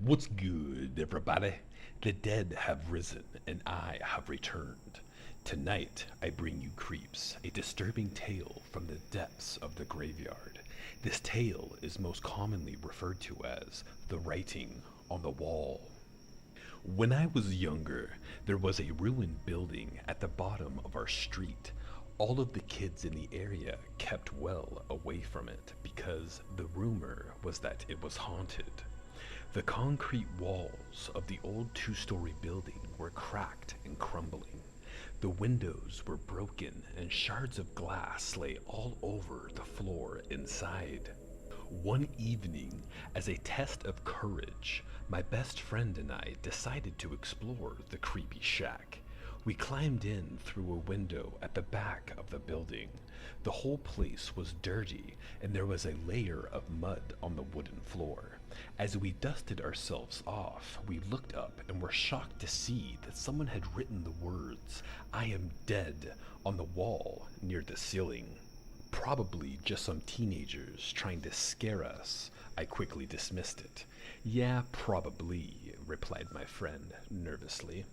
What's good, everybody? The dead have risen, and I have returned. Tonight, I bring you Creeps, a disturbing tale from the depths of the graveyard. This tale is most commonly referred to as the writing on the wall. When I was younger, there was a ruined building at the bottom of our street. All of the kids in the area kept well away from it because the rumor was that it was haunted. The concrete walls of the old two-story building were cracked and crumbling. The windows were broken and shards of glass lay all over the floor inside. One evening, as a test of courage, my best friend and I decided to explore the creepy shack. We climbed in through a window at the back of the building. The whole place was dirty, and there was a layer of mud on the wooden floor. As we dusted ourselves off, we looked up and were shocked to see that someone had written the words, "I am dead," on the wall near the ceiling. Probably just some teenagers trying to scare us. I quickly dismissed it. "Yeah, probably," replied my friend nervously.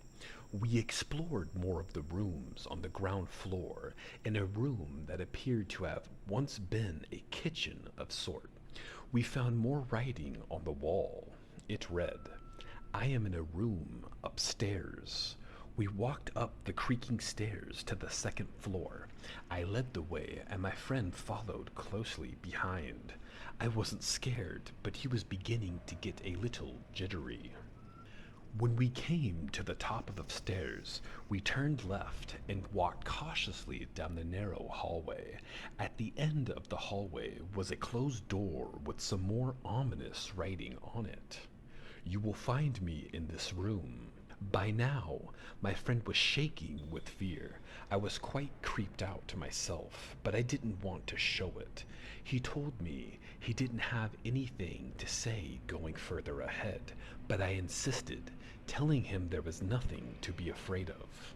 We explored more of the rooms on the ground floor, in a room that appeared to have once been a kitchen of sort. We found more writing on the wall. It read, "I am in a room upstairs." We walked up the creaking stairs to the second floor. I led the way and my friend followed closely behind. I wasn't scared, but he was beginning to get a little jittery. When we came to the top of the stairs, we turned left and walked cautiously down the narrow hallway. At the end of the hallway was a closed door with some more ominous writing on it. "You will find me in this room." By now, my friend was shaking with fear. I was quite creeped out myself, but I didn't want to show it. He told me he didn't have anything to say going further ahead, but I insisted, telling him there was nothing to be afraid of.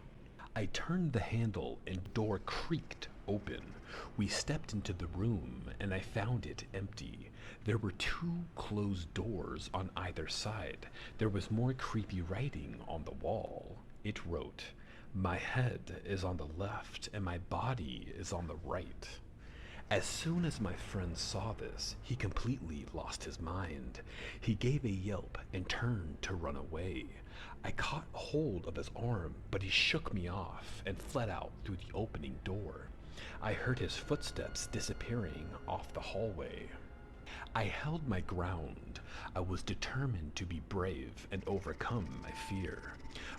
I turned the handle and the door creaked open. We stepped into the room and I found it empty. There were two closed doors on either side. There was more creepy writing on the wall. It wrote, "My head is on the left and my body is on the right." As soon as my friend saw this, he completely lost his mind. He gave a yelp and turned to run away. I caught hold of his arm, but he shook me off and fled out through the opening door. I heard his footsteps disappearing off the hallway. I held my ground. I was determined to be brave and overcome my fear.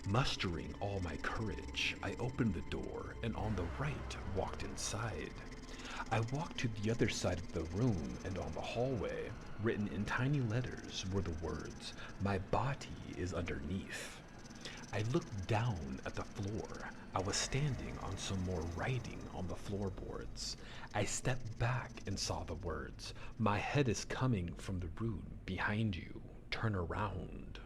Mustering all my courage, I opened the door and on the right walked inside. I walked to the other side of the room, and on the hallway, written in tiny letters, were the words, "My body is underneath." I looked down at the floor. I was standing on some more writing on the floorboards. I stepped back and saw the words, "My head is coming from the room behind you. Turn around."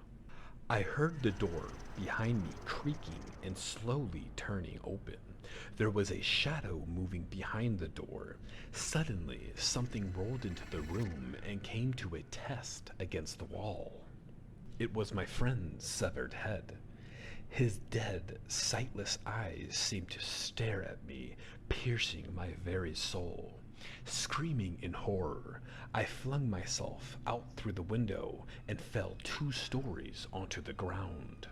I heard the door behind me creaking and slowly turning open. There was a shadow moving behind the door. Suddenly, something rolled into the room and came to a test against the wall. It was my friend's severed head. His dead, sightless eyes seemed to stare at me, piercing my very soul. Screaming in horror, I flung myself out through the window and fell 2 stories onto the ground.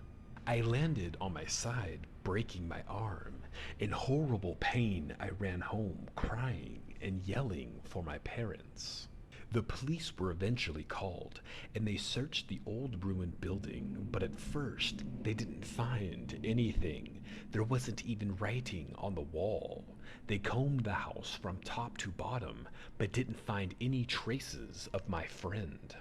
I landed on my side, breaking my arm. In horrible pain, I ran home, crying and yelling for my parents. The police were eventually called, and they searched the old ruined building, but at first, they didn't find anything. There wasn't even writing on the wall. They combed the house from top to bottom, but didn't find any traces of my friend.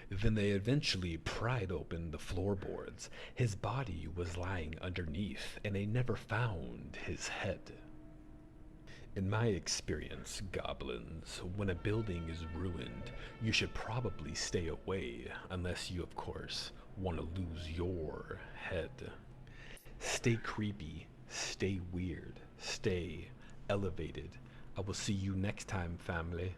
Then they eventually pried open the floorboards. His body was lying underneath, and they never found his head. In my experience, goblins, when a building is ruined, you should probably stay away, unless you, of course, want to lose your head. Stay creepy, stay weird, stay elevated. I will see you next time, family.